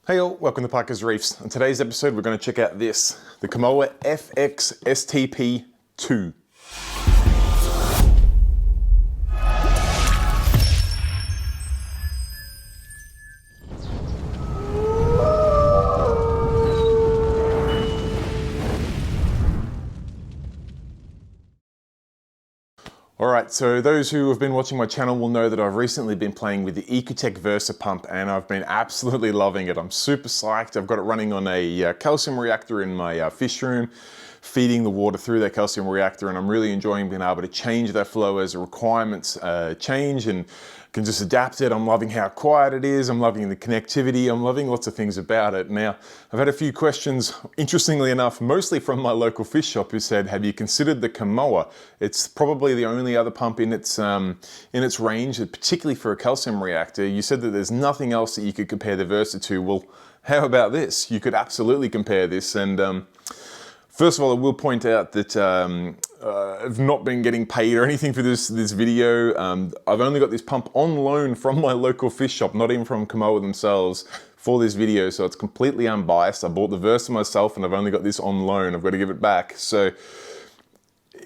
Hey all, welcome to Parker's Reefs. In today's episode we're going to check out this, the Kamoer FX STP2. Alright, so those who have been watching my channel will know that I've recently been playing with the Ecotech Versa pump and I've been absolutely loving it. I'm super psyched. I've got it running on a calcium reactor in my fish room, feeding the water through that calcium reactor, and I'm really enjoying being able to change that flow as the requirements change and can just adapt it. I'm loving how quiet it is. I'm loving the connectivity. I'm loving lots of things about it. Now, I've had a few questions, interestingly enough, mostly from my local fish shop, who said, have you considered the Kamoer? It's probably the only other pump in its range, particularly for a calcium reactor. You said that there's nothing else that you could compare the Versa to. Well, how about this? You could absolutely compare this. And first of all, I will point out that I've not been getting paid or anything for this video. I've only got this pump on loan from my local fish shop, not even from Kamoer themselves, for this video, so it's completely unbiased. I bought the Versa myself and I've only got this on loan. I've got to give it back. So,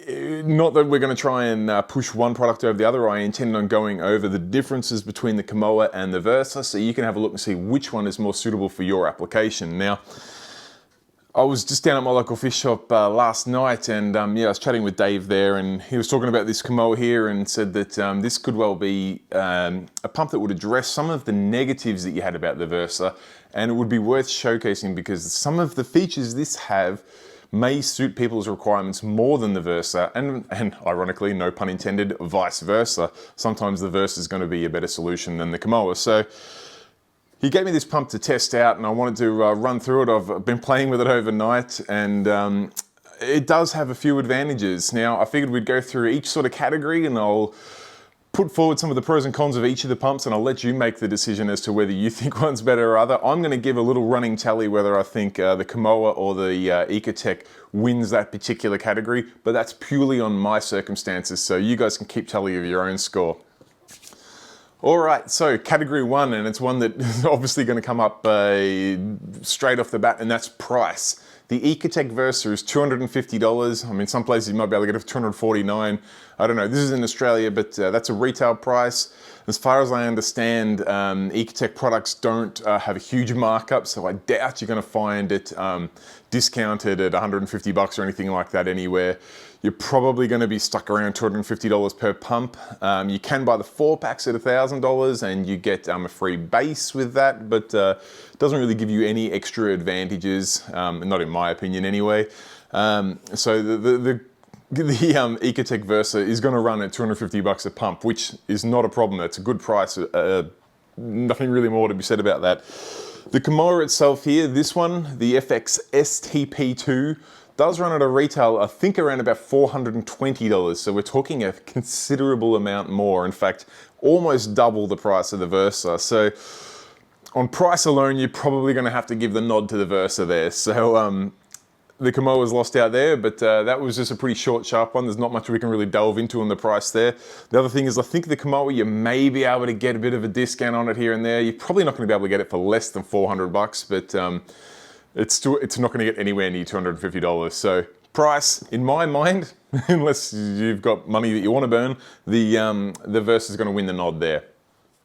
not that we're going to try and push one product over the other. I intend on going over the differences between the Kamoer and the Versa, so you can have a look and see which one is more suitable for your application. Now, I was just down at my local fish shop last night and yeah, I was chatting with Dave there and he was talking about this Kamoer here and said that this could well be a pump that would address some of the negatives that you had about the Versa, and it would be worth showcasing because some of the features this have may suit people's requirements more than the Versa, and ironically, no pun intended, vice versa. Sometimes the Versa is going to be a better solution than the Kamoer. So he gave me this pump to test out and I wanted to run through it. I've been playing with it overnight and it does have a few advantages. Now, I figured we'd go through each sort of category and I'll put forward some of the pros and cons of each of the pumps and I'll let you make the decision as to whether you think one's better or other. I'm going to give a little running tally whether I think the Kamoer or the Ecotech wins that particular category, but that's purely on my circumstances, so you guys can keep tally of your own score. All right, so category one, and it's one that is obviously going to come up straight off the bat, and that's price. The Ecotech Versa is $250. I mean, some places you might be able to get it for $249. I don't know, this is in Australia, but that's a retail price. As far as I understand, Ecotech products don't have a huge markup, so I doubt you're going to find it discounted at $150 or anything like that anywhere. You're probably going to be stuck around $250 per pump. You can buy the 4-packs at $1,000 and you get a free base with that, but it doesn't really give you any extra advantages, not in my opinion anyway. So the Ecotech Versa is going to run at $250 a pump, which is not a problem. That's a good price. Nothing really more to be said about that. The Kamoer itself here, this one, the FX STP2, does run at a retail, I think, around about $420. So we're talking a considerable amount more. In fact, almost double the price of the Versa. So on price alone, you're probably going to have to give the nod to the Versa there. So the Kamoer was lost out there, but that was just a pretty short, sharp one. There's not much we can really delve into on the price there. The other thing is, I think the Kamoer, you may be able to get a bit of a discount on it here and there. You're probably not going to be able to get it for less than $400, but it's not going to get anywhere near $250. So price, in my mind, unless you've got money that you want to burn, the Versa is going to win the nod there.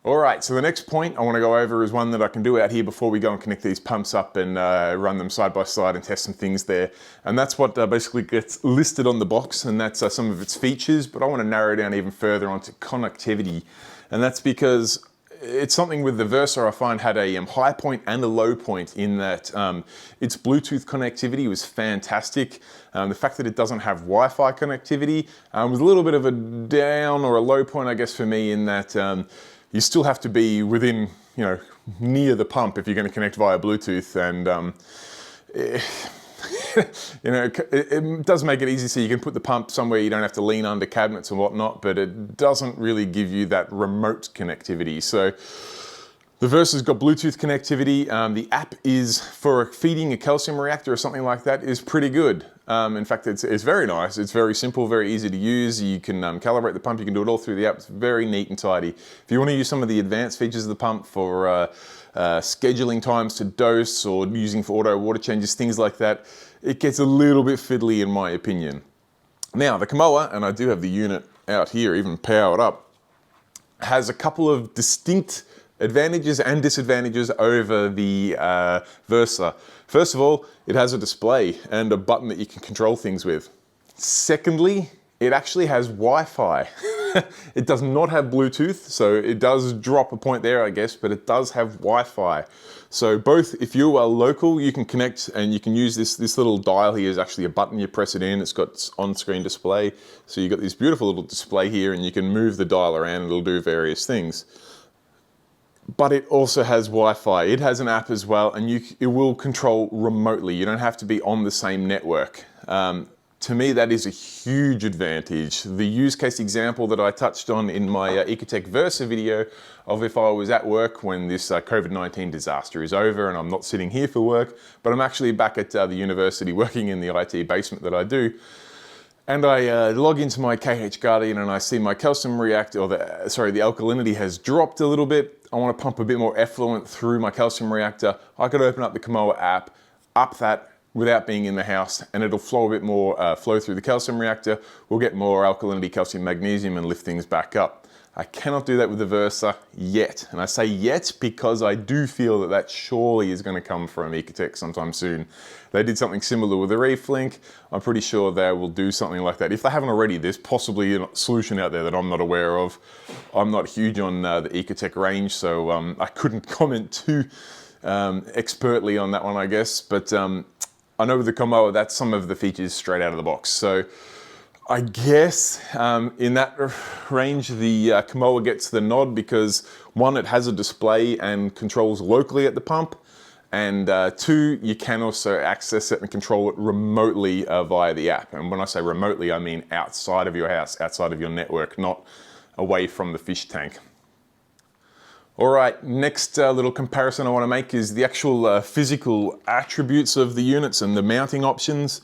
All right, so the next point I want to go over is one that I can do out here before we go and connect these pumps up and run them side by side and test some things there. And that's what basically gets listed on the box, and that's some of its features, but I want to narrow down even further onto connectivity. And that's because it's something with the Versa I find had a high point and a low point in that its Bluetooth connectivity was fantastic. The fact that it doesn't have Wi-Fi connectivity was a little bit of a down or a low point, I guess, for me, in that you still have to be within, near the pump if you're going to connect via Bluetooth, and it does make it easy so you can put the pump somewhere you don't have to lean under cabinets and whatnot, but it doesn't really give you that remote connectivity. So The Versa's got Bluetooth connectivity. The app is for feeding a calcium reactor or something like that is pretty good. In fact, it's very nice. It's very simple, very easy to use. You can calibrate the pump. You can do it all through the app. It's very neat and tidy. If you want to use some of the advanced features of the pump for scheduling times to dose or using for auto water changes, things like that, it gets a little bit fiddly in my opinion. Now, the Kamoer, and I do have the unit out here, even powered up, has a couple of distinct advantages and disadvantages over the Versa. First of all, it has a display and a button that you can control things with. Secondly, it actually has Wi-Fi. It does not have Bluetooth, so it does drop a point there, I guess, but it does have Wi-Fi. So both, if you are local, you can connect and you can use this little dial here is actually a button. You press it in, it's got on-screen display. So you've got this beautiful little display here and you can move the dial around and it'll do various things. But it also has Wi-Fi. It has an app as well, and it will control remotely. You don't have to be on the same network. To me, that is a huge advantage. The use case example that I touched on in my Ecotech Versa video of if I was at work when this COVID-19 disaster is over and I'm not sitting here for work, but I'm actually back at the university working in the IT basement that I do, and I log into my KH Guardian and I see my calcium reactor, or the alkalinity has dropped a little bit. I want to pump a bit more effluent through my calcium reactor. I could open up the Kamoer app, up that without being in the house, and it'll flow a bit more, flow through the calcium reactor. We'll get more alkalinity, calcium, magnesium, and lift things back up. I cannot do that with the Versa yet. And I say yet because I do feel that that surely is going to come from Ecotech sometime soon. They did something similar with the Reef link. I'm pretty sure they will do something like that. If they haven't already, there's possibly a solution out there that I'm not aware of. I'm not huge on the Ecotech range, so I couldn't comment too expertly on that one, I guess. But I know with the Kamoer, that's some of the features straight out of the box. So I guess in that range, the Kamoer gets the nod because one, it has a display and controls locally at the pump, and two, you can also access it and control it remotely via the app. And when I say remotely, I mean outside of your house, outside of your network, not away from the fish tank. All right, next little comparison I want to make is the actual physical attributes of the units and the mounting options.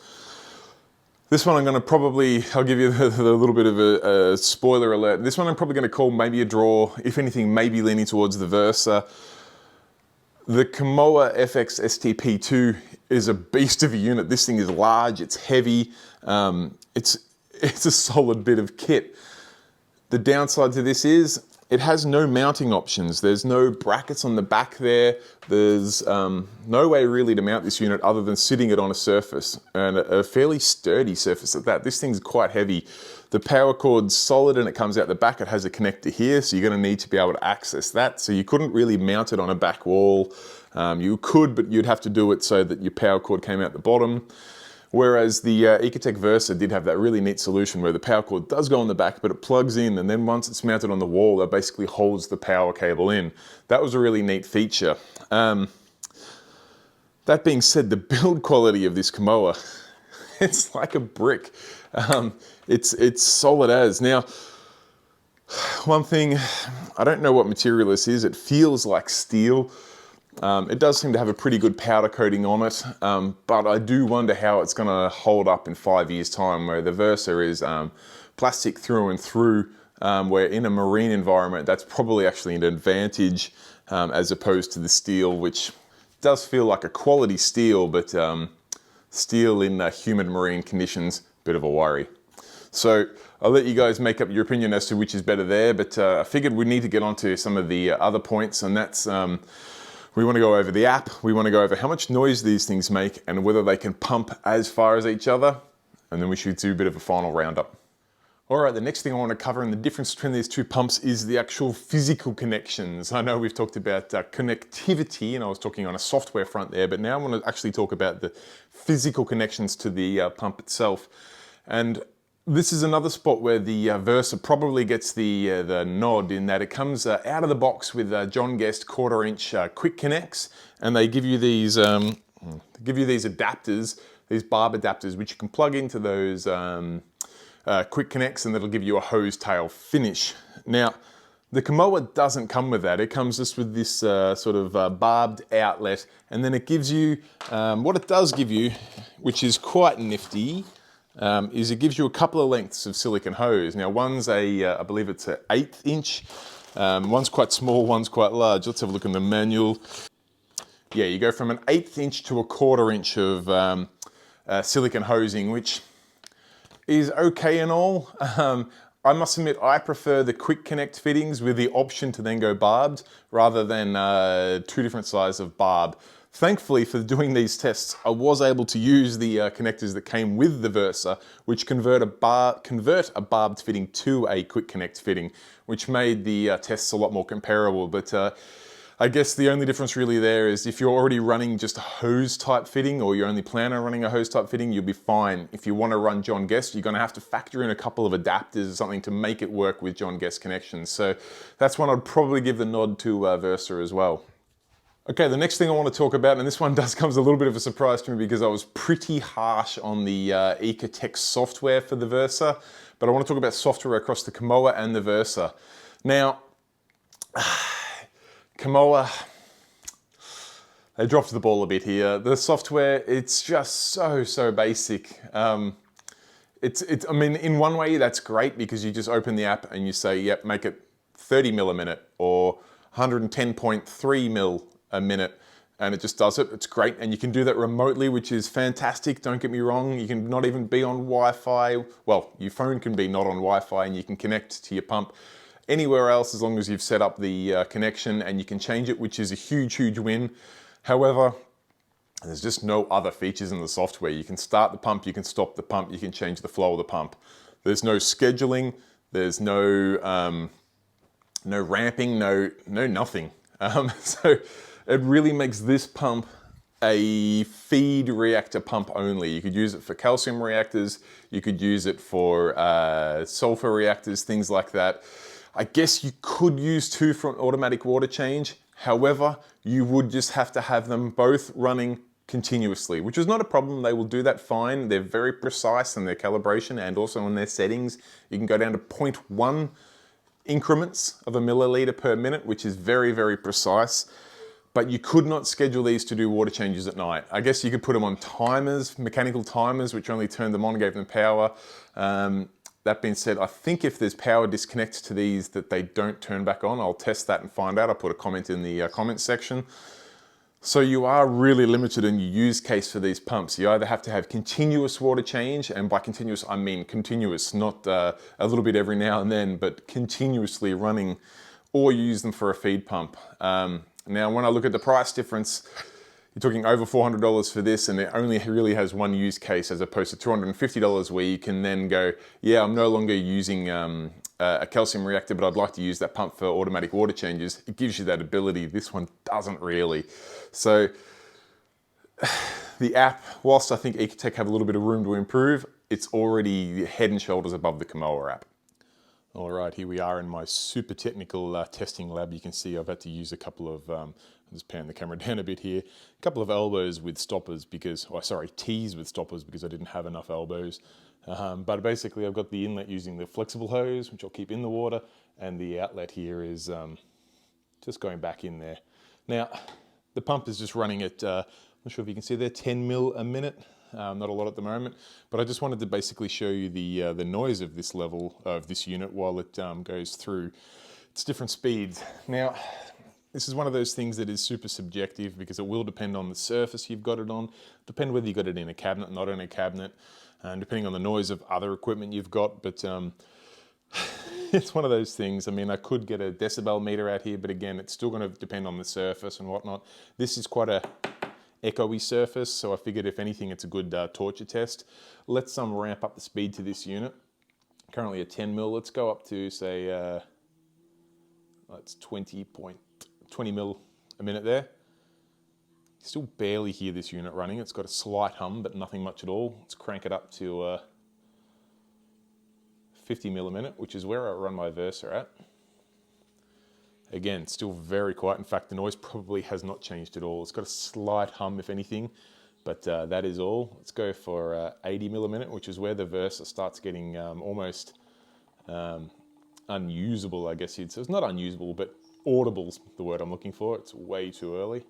This one I'm going to I'll give you a little bit of a spoiler alert. This one I'm probably going to call maybe a draw, if anything, maybe leaning towards the Versa. The Kamoer FX STP2 is a beast of a unit. This thing is large, it's heavy, it's a solid bit of kit. The downside to this is it has no mounting options. There's no brackets on the back there. There's no way really to mount this unit other than sitting it on a surface, and a fairly sturdy surface at that. This thing's quite heavy. The power cord's solid and it comes out the back. It has a connector here, so you're gonna need to be able to access that. So you couldn't really mount it on a back wall. You could, but you'd have to do it so that your power cord came out the bottom. Whereas the Ecotech Versa did have that really neat solution where the power cord does go on the back, but it plugs in, and then once it's mounted on the wall, that basically holds the power cable in. That was a really neat feature. That being said, the build quality of this Kamoer, it's like a brick. It's solid as. Now, one thing, I don't know what material this is. It feels like steel. It does seem to have a pretty good powder coating on it, but I do wonder how it's going to hold up in 5 years' time, where the Versa is plastic through and through, where in a marine environment that's probably actually an advantage as opposed to the steel, which does feel like a quality steel, but steel in humid marine conditions, bit of a worry. So I'll let you guys make up your opinion as to which is better there, but I figured we need to get onto some of the other points, and that's we want to go over the app, we want to go over how much noise these things make and whether they can pump as far as each other, and then we should do a bit of a final roundup. All right, the next thing I want to cover and the difference between these two pumps is the actual physical connections. I know we've talked about connectivity, and I was talking on a software front there, but now I want to actually talk about the physical connections to the pump itself. And this is another spot where the Versa probably gets the nod, in that it comes out of the box with John Guest 1/4-inch quick connects, and they give you these adapters, these barb adapters, which you can plug into those quick connects, and that'll give you a hose tail finish. Now, The Kamoer doesn't come with that. It comes just with this sort of barbed outlet, and then it gives you, what it does give you, which is quite nifty, is it gives you a couple of lengths of silicone hose. Now one's I believe it's an 1/8 inch, one's quite small, one's quite large. Let's have a look in the manual. Yeah, you go from an 1/8 inch to a 1/4 inch of silicone hosing, which is okay and all. I must admit, I prefer the quick connect fittings with the option to then go barbed rather than 2 different sizes of barb. Thankfully, for doing these tests, I was able to use the connectors that came with the Versa, which convert a barbed fitting to a quick connect fitting, which made the tests a lot more comparable. But I guess the only difference really there is if you're already running just a hose type fitting, or you only plan on running a hose type fitting, you'll be fine. If you want to run John Guest, you're going to have to factor in a couple of adapters or something to make it work with John Guest connections. So that's one I'd probably give the nod to Versa as well. Okay, the next thing I want to talk about, and this one does come as a little bit of a surprise to me because I was pretty harsh on the Ecotech software for the Versa, but I want to talk about software across the Kamoer and the Versa. Now, Kamoer, they dropped the ball a bit here. The software, it's just so basic. I mean, in one way that's great because you just open the app and you say, yep, make it 30 mil a minute or 110.3 mil a minute, and it just does it. It's great, and you can do that remotely, which is fantastic. Don't get me wrong, you can not even be on Wi-Fi. Well, your phone can be not on Wi-Fi, and you can connect to your pump anywhere else as long as you've set up the connection, and you can change it, which is a huge win. However, there's just no other features in the software. You can start the pump, you can stop the pump, you can change the flow of the pump. There's no scheduling, there's no ramping, no nothing. So it really makes this pump a feed reactor pump only. You could use it for calcium reactors, you could use it for sulfur reactors, things like that. I guess you could use 2 for an automatic water change. However, you would just have to have them both running continuously, which is not a problem. They will do that fine. They're very precise in their calibration and also in their settings. You can go down to 0.1 increments of a milliliter per minute, which is very precise. But you could not schedule these to do water changes at night. I guess you could put them on timers, mechanical timers, which only turned them on, gave them power. That being said, I think if there's power disconnects to these that they don't turn back on, I'll test that and find out. I'll put a comment in the comments section. So you are really limited in your use case for these pumps. You either have to have continuous water change, and by continuous, I mean continuous, not a little bit every now and then, but continuously running, or you use them for a feed pump. Now, when I look at the price difference, you're talking over $400 for this, and it only really has one use case as opposed to $250 where you can then go, yeah, I'm no longer using a calcium reactor, but I'd like to use that pump for automatic water changes. It gives you that ability. This one doesn't really. So the app, whilst I think Ecotech have a little bit of room to improve, it's already head and shoulders above the Kamoer app. All right, here we are in my super technical testing lab. You can see I've had to use a couple of, I'll just pan the camera down a bit here, a couple of elbows with stoppers because, oh sorry, T's with stoppers because I didn't have enough elbows. But basically I've got the inlet using the flexible hose, which I'll keep in the water, and the outlet here is just going back in there. Now, the pump is just running at, I'm not sure if you can see there, 10 mil a minute. Not a lot at the moment, but I just wanted to basically show you the noise of this level of this unit while it goes through its different speeds. Now, this is one of those things that is super subjective because it will depend on the surface you've got it on, depend whether you got it in a cabinet, not in a cabinet, and depending on the noise of other equipment you've got. But it's one of those things. I mean, I could get a decibel meter out here, but again, it's still going to depend on the surface and whatnot. This is quite a echoey surface, so I figured if anything it's a good torture test. Let's ramp up the speed to this unit. Currently at 10 mil, let's go up to say, that's 20 mil a minute there. Still barely hear this unit running. It's got a slight hum, but nothing much at all. Let's crank it up to 50 mil a minute, which is where I run my Versa at. Again, still very quiet. In fact, the noise probably has not changed at all. It's got a slight hum, if anything, but that is all. Let's go for 80 mil a minute, which is where the Versa starts getting almost unusable, I guess you'd say. It's not unusable, but audible's the word I'm looking for. It's way too early.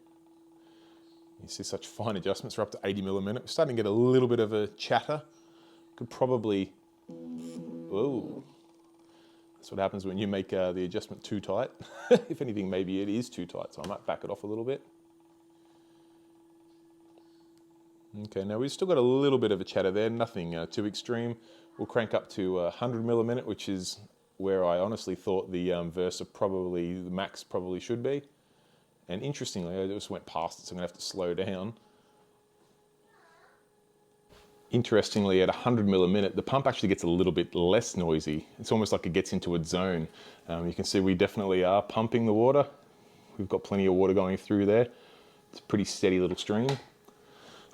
You see such fine adjustments. We're up to 80 mil a minute. We're starting to get a little bit of a chatter. Could probably, oh, that's what happens when you make the adjustment too tight. If anything, maybe it is too tight, so I might back it off a little bit. Okay, now we've still got a little bit of a chatter there, nothing too extreme. We'll crank up to 100 mil a minute, which is where I honestly thought the Versa probably, the max probably should be. And interestingly, I just went past it, so I'm gonna have to slow down. Interestingly, at 100 mil a minute, the pump actually gets a little bit less noisy. It's almost like it gets into its zone. You can see we definitely are pumping the water. We've got plenty of water going through there. It's a pretty steady little stream.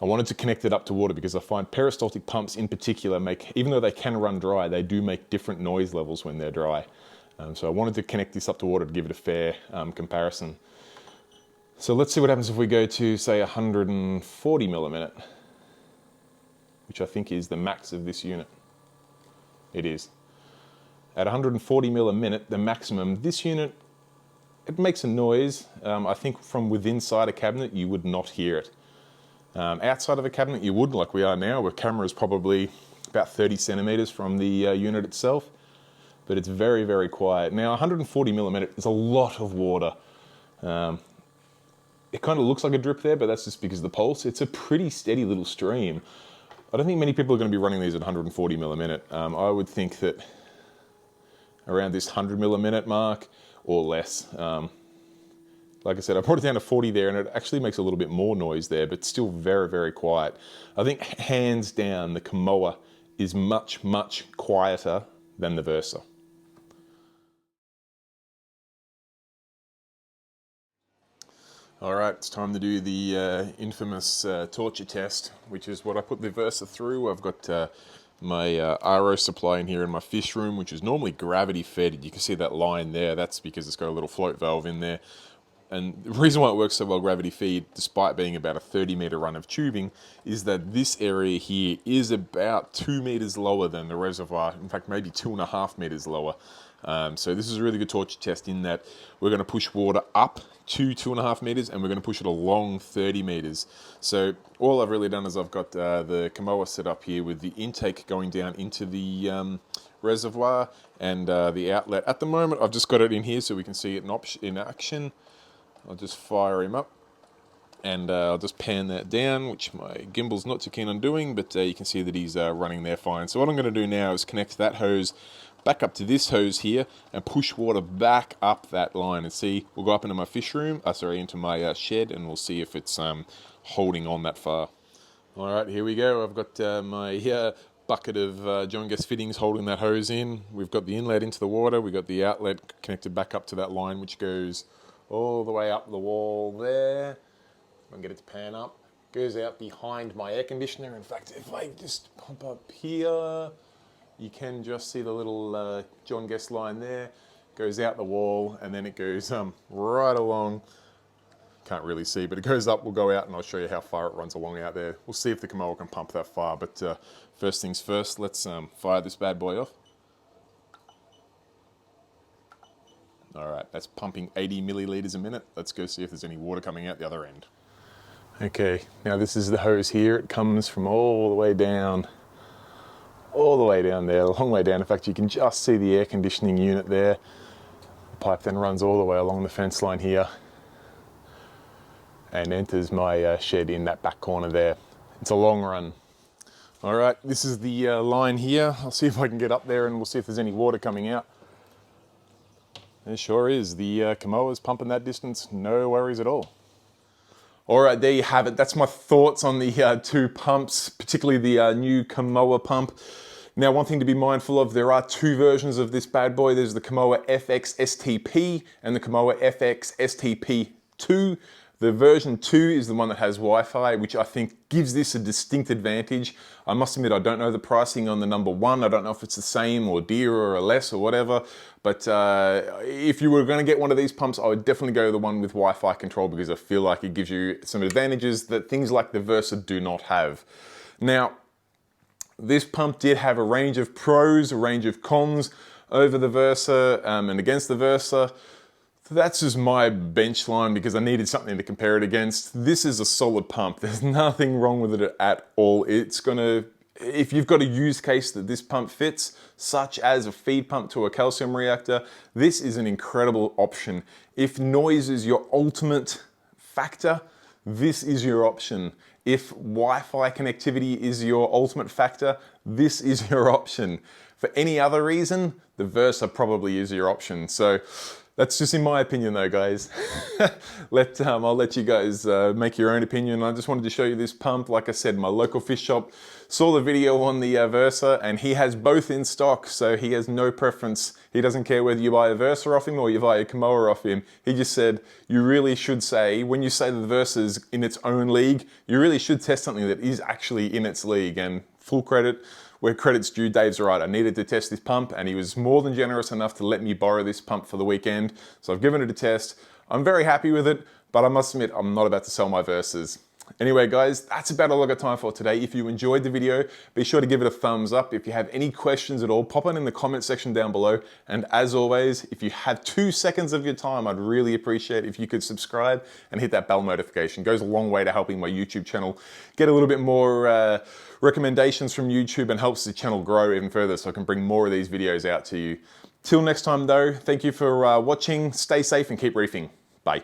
I wanted to connect it up to water because I find peristaltic pumps in particular make, even though they can run dry, they do make different noise levels when they're dry. So I wanted to connect this up to water to give it a fair comparison. So let's see what happens if we go to, say, 140 mil a minute, which I think is the max of this unit. It is. At 140 mil a minute, the maximum, this unit, it makes a noise. I think from within inside a cabinet, you would not hear it. Outside of a cabinet, you would, like we are now, where camera is probably about 30 centimeters from the unit itself, but it's very, very quiet. Now, 140 mil a minute is a lot of water. It kind of looks like a drip there, but that's just because of the pulse. It's a pretty steady little stream. I don't think many people are going to be running these at 140 mil a minute. I would think that around this 100 mil a minute mark or less. Like I said, I brought it down to 40 there, and it actually makes a little bit more noise there, but still very, very quiet. I think hands down, the Kamoer is much, much quieter than the Versa. All right, it's time to do the infamous torture test, which is what I put the Versa through. I've got my RO supply in here in my fish room, which is normally gravity fed. You can see that line there. That's because it's got a little float valve in there. And the reason why it works so well gravity feed, despite being about a 30-meter run of tubing, is that this area here is about 2 meters lower than the reservoir. In fact, maybe 2.5 meters lower. So this is a really good torture test in that we're going to push water up to 2.5 meters, and we're going to push it along 30 meters. So all I've really done is I've got the Kamoer set up here with the intake going down into the reservoir and the outlet. At the moment, I've just got it in here so we can see it in action. I'll just fire him up, and I'll just pan that down, which my gimbal's not too keen on doing, but you can see that he's running there fine. So what I'm going to do now is connect that hose back up to this hose here and push water back up that line. And see, we'll go up into my fish room, into my shed, and we'll see if it's holding on that far. All right, here we go. I've got my bucket of John Guest fittings holding that hose in. We've got the inlet into the water. We've got the outlet connected back up to that line, which goes all the way up the wall there. I can get it to pan up. Goes out behind my air conditioner. In fact, if I just pop up here, you can just see the little John Guest line there. Goes out the wall, and then it goes right along. Can't really see, but it goes up. We'll go out, and I'll show you how far it runs along out there. We'll see if the Kamoer can pump that far, but first things first, let's fire this bad boy off. All right, that's pumping 80 milliliters a minute. Let's go see if there's any water coming out the other end. Okay, now this is the hose here. It comes from all the way down there, a long way down. In fact, you can just see the air conditioning unit there. The pipe then runs all the way along the fence line here and enters my shed in that back corner there. It's a long run. All right, this is the line here. I'll see if I can get up there and we'll see if there's any water coming out. It sure is. The Kamoer's pumping that distance, no worries at all. All right, there you have it. That's my thoughts on the two pumps, particularly the new Kamoer pump. Now, one thing to be mindful of, there are two versions of this bad boy. There's the Kamoer FX STP and the Kamoer FX STP2. The version 2 is the one that has Wi-Fi, which I think gives this a distinct advantage. I must admit, I don't know the pricing on the number 1. I don't know if it's the same or dearer or less or whatever. But if you were going to get one of these pumps, I would definitely go the one with Wi-Fi control because I feel like it gives you some advantages that things like the Versa do not have. Now, this pump did have a range of pros, a range of cons. over the Versa and against the Versa. That's just my bench line because I needed something to compare it against. This is a solid pump. There's nothing wrong with it at all. It's gonna, if you've got a use case that this pump fits, such as a feed pump to a calcium reactor, this is an incredible option. If noise is your ultimate factor, this is your option. If Wi-Fi connectivity is your ultimate factor, this is your option. For any other reason, the Versa probably is your option. So that's just in my opinion though, guys. I'll let you guys make your own opinion. I just wanted to show you this pump. Like I said, my local fish shop saw the video on the Versa and he has both in stock, so he has no preference. He doesn't care whether you buy a Versa off him or you buy a Kamoer off him. He just said, you really should say, when you say the Versa's in its own league, you really should test something that is actually in its league. And full credit, where credit's due, Dave's right. I needed to test this pump and he was more than generous enough to let me borrow this pump for the weekend. So I've given it a test. I'm very happy with it, but I must admit, I'm not about to sell my Versas. Anyway, guys, that's about all I got time for today. If you enjoyed the video, be sure to give it a thumbs up. If you have any questions at all, pop it in the comment section down below. And as always, if you have 2 seconds of your time, I'd really appreciate if you could subscribe and hit that bell notification. It goes a long way to helping my YouTube channel get a little bit more recommendations from YouTube and helps the channel grow even further so I can bring more of these videos out to you. Till next time though, thank you for watching, stay safe and keep reefing. Bye.